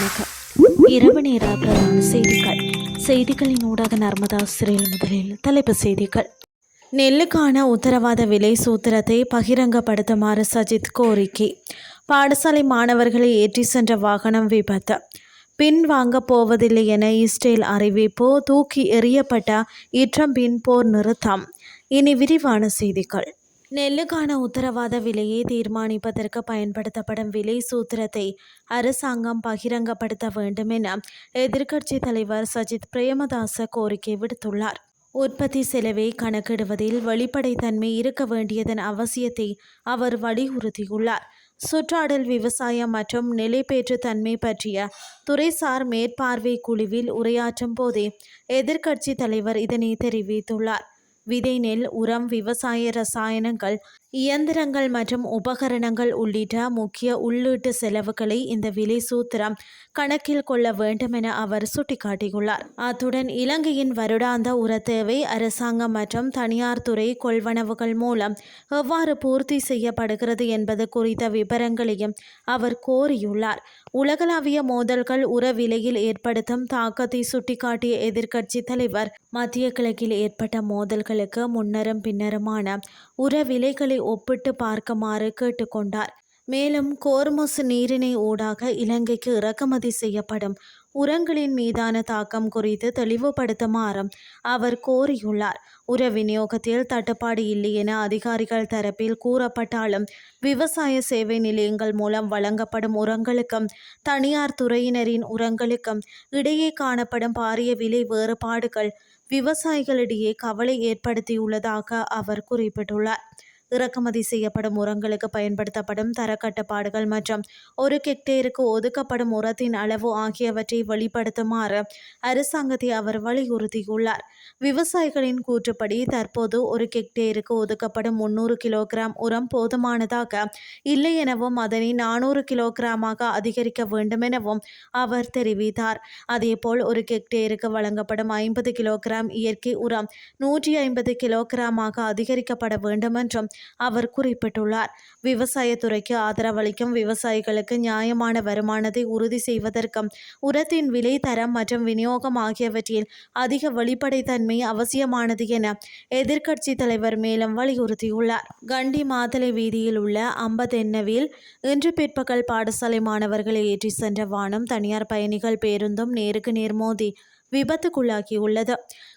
வணக்கம். இரவு நேர பிரதான செய்திகளின் ஊடாக நர்மதா சிறையில் முதலில் தலைப்புச் செய்திகள். நெல்லுக்கான உத்தரவாத விலை சூத்திரத்தை பகிரங்கப்படுத்துமாறு சஜித் கோரிக்கை. பாடசாலை மாணவர்களை ஏற்றி சென்ற வாகனம் விபத்து. பின் வாங்கப் போவதில்லை என இஸ்ரேல் அறிவிப்பு. தூக்கி எறியப்பட்ட ட்ரம்பின் போர் நிறுத்தம். இனி விரிவான செய்திகள். நெல்லுக்கான உத்தரவாத விலையை தீர்மானிப்பதற்கு பயன்படுத்தப்படும் விலை சூத்திரத்தை அரசாங்கம் பகிரங்கப்படுத்த வேண்டும் என எதிர்க்கட்சித் தலைவர் சஜித் பிரேமதாச கோரிக்கை விடுத்துள்ளார். உற்பத்தி செலவை கணக்கிடுவதில் வெளிப்படைத்தன்மை இருக்க வேண்டியதன் அவசியத்தை அவர் வலியுறுத்தியுள்ளார். சுற்றாடல், விவசாயம் மற்றும் நிலைபேற்று தன்மை பற்றிய துறைசார் மேற்பார்வை குழுவில் உரையாற்றும் போதே எதிர்க்கட்சித் தலைவர் இதனை தெரிவித்துள்ளார். விதை, நெல், உரம், விவசாய ரசாயனங்கள், இயந்திரங்கள் மற்றும் உபகரணங்கள் உள்ளிட்ட முக்கிய உள்ளீட்டு செலவுகளை இந்த விலை சூத்திரம் கணக்கில் கொள்ள வேண்டும் என அவர் சுட்டிக்காட்டியுள்ளார். அத்துடன் இலங்கையின் வருடாந்த உர தேவை அரசாங்கம் மற்றும் தனியார் துறை கொள்வனவுகள் மூலம் எவ்வாறு பூர்த்தி செய்யப்படுகிறது என்பது குறித்த விபரங்களையும் அவர் கோரியுள்ளார். உலகளாவிய மோதல்கள் உர விலையில் ஏற்படுத்தும் தாக்கத்தை சுட்டிக்காட்டிய எதிர்க்கட்சி தலைவர் மத்திய கிழக்கில் ஏற்பட்ட மோதல்களுக்கு முன்னரும் பின்னருமான உர விலைகளை ஒப்பிட்டு பார்க்குமாறு கேட்டுக்கொண்டார். மேலும் கோர்முஸ் நீரிணை ஊடாக இலங்கைக்கு இறக்குமதி செய்யப்படும் உரங்களின் மீதான தாக்கம் குறித்து தெளிவுபடுத்துமாறும் அவர் கோரியுள்ளார். உர விநியோகத்தில் தட்டுப்பாடு இல்லை என அதிகாரிகள் தரப்பில் கூறப்பட்டாலும் விவசாய சேவை நிலையங்கள் மூலம் வழங்கப்படும் உரங்களுக்கும் தனியார் துறையினரின் உரங்களுக்கும் இடையே காணப்படும் பாரிய விலை வேறுபாடுகள் விவசாயிகளிடையே கவலை ஏற்படுத்தியுள்ளதாக அவர் குறிப்பிட்டுள்ளார். இறக்குமதி செய்யப்படும் உரங்களுக்கு பயன்படுத்தப்படும் தரக்கட்டுப்பாடுகள் மற்றும் ஒரு ஹெக்டேருக்கு ஒதுக்கப்படும் உரத்தின் அளவு ஆகியவற்றை வெளிப்படுத்துமாறு அரசாங்கத்தை அவர் வலியுறுத்தியுள்ளார். விவசாயிகளின் கூற்றுப்படி தற்போது ஒரு ஹெக்டேருக்கு ஒதுக்கப்படும் 300 கிலோகிராம் உரம் போதுமானதாக இல்லை எனவும் அதனை 400 கிலோகிராமாக அதிகரிக்க வேண்டும் எனவும் அவர் தெரிவித்தார். அதேபோல் ஒரு ஹெக்டேருக்கு வழங்கப்படும் 50 கிலோகிராம் இயற்கை உரம் 150 கிலோகிராமாக அதிகரிக்கப்பட வேண்டும் என்றும் அவர் குறிப்பிட்டுள்ளார். விவசாயத்துறைக்கு ஆதரவளிக்கும் விவசாயிகளுக்கு நியாயமான வருமானத்தை உறுதி செய்வதற்கும் உரத்தின் விலை, தரம் மற்றும் விநியோகம் ஆகியவற்றில் அதிக வெளிப்படைத்தன்மை அவசியமானது என எதிர்க்கட்சி தலைவர் மேலும் வலியுறுத்தியுள்ளார். கண்டி மாத்தளை வீதியில் உள்ள அம்பதென்னவில் இன்று பிற்பகல் பாடசாலை மாணவர்களை ஏற்றி சென்ற வானம் தனியார் பயணிகள் பேருந்தும் நேருக்கு நேர் மோதி விபத்துக்குள்ளாகியுள்ளது.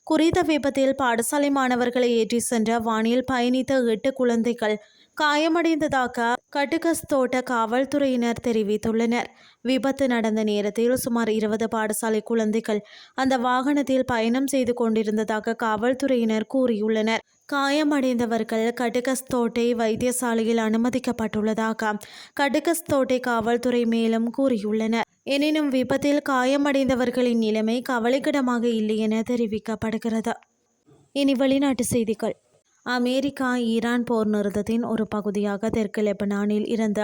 குறித்த விபத்தில் பாடசாலை மாணவர்களை ஏற்றி சென்ற வானில் பயணித்த 8 குழந்தைகள் காயமடைந்ததாக கட்டுகஸ்தோட்ட காவல்துறையினர் தெரிவித்துள்ளனர். விபத்து நடந்த நேரத்தில் சுமார் 20 பாடசாலை குழந்தைகள் அந்த வாகனத்தில் பயணம் செய்து கொண்டிருந்ததாக காவல்துறையினர் கூறியுள்ளனர். காயமடைந்தவர்கள் கட்டுகஸ்தோட்டை வைத்தியசாலையில் அனுமதிக்கப்பட்டுள்ளதாக கட்டுகஸ்தோட்டை காவல்துறை மேலும் கூறியுள்ளனர். எனினும் விபத்தில் காயமடைந்தவர்களின் நிலைமை கவலைக்கிடமாக இல்லை என தெரிவிக்கப்படுகிறது. இனி வெளிநாட்டு செய்திகள். அமெரிக்கா ஈரான் போர் நிறுத்தத்தின் ஒரு பகுதியாக தெற்கு லெபனானில் இருந்த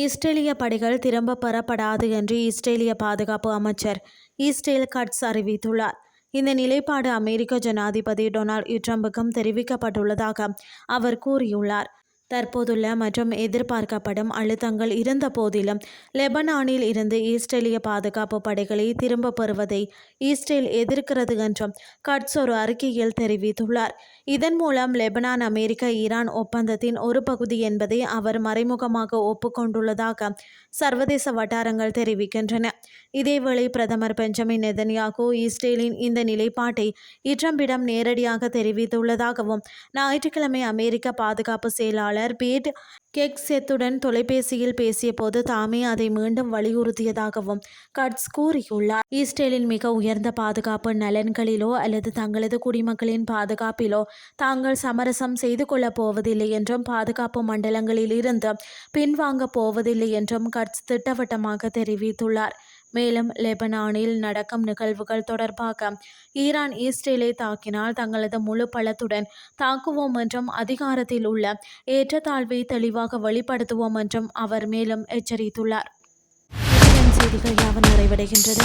இஸ்ரேலிய படைகள் திரும்ப பெறப்படாது என்று இஸ்ரேலிய பாதுகாப்பு அமைச்சர் இஸ்ரேல் கட்ஸ் அறிவித்துள்ளார். இந்த நிலைப்பாடு அமெரிக்க ஜனாதிபதி டொனால்ட் ட்ரம்புக்கும் தெரிவிக்கப்பட்டுள்ளதாக அவர் கூறியுள்ளார். தற்போதுள்ள மற்றும் எதிர்பார்க்கப்படும் அழுத்தங்கள் இருந்த போதிலும் லெபனானில் இருந்து இஸ்ரேலிய பாதுகாப்பு படைகளை திரும்ப பெறுவதை இஸ்ரேல் எதிர்க்கிறது என்றும் கட்ஸ் ஒரு அறிக்கையில் தெரிவித்துள்ளார். இதன் மூலம் லெபனான் அமெரிக்க ஈரான் ஒப்பந்தத்தின் ஒரு பகுதி என்பதை அவர் மறைமுகமாக ஒப்புக்கொண்டுள்ளதாக சர்வதேச வட்டாரங்கள் தெரிவிக்கின்றன. இதேவேளை பிரதமர் பெஞ்சமின் நெதன்யாகு இஸ்ரேலின் இந்த நிலைப்பாட்டை ட்ரம்பிடம் நேரடியாக தெரிவித்துள்ளதாகவும் ஞாயிற்றுக்கிழமை அமெரிக்க பாதுகாப்பு செயலாளர் பீட் கெக்ஸெத்துடன் தொலைபேசியில் பேசிய போது தாமே அதை மீண்டும் வலியுறுத்தியதாகவும் கட்ஸ் கூறியுள்ளார். இஸ்ரேலின் மிக உயர்ந்த பாதுகாப்பு நலன்களிலோ அல்லது தங்களது குடிமக்களின் பாதுகாப்பிலோ தாங்கள் சமரசம் செய்து கொள்ளப் போவதில்லை என்றும் பாதுகாப்பு மண்டலங்களில் இருந்து பின்வாங்கப் போவதில்லை என்றும் கட்ஸ் திட்டவட்டமாக தெரிவித்துள்ளார். மேலும் லெபனானில் நடக்கும் நிகழ்வுகள் தொடர்பாக ஈரான் இஸ்ரேலை தாக்கினால் தங்களது முழு பலத்துடன் தாக்குவோம் என்றும் அதிகாரத்தில் உள்ள ஏற்றத்தாழ்வை தெளிவாக வெளிப்படுத்துவோம் என்றும் அவர் மேலும் எச்சரித்துள்ளார். செய்திகள் யாவும் நிறைவடைகின்றது.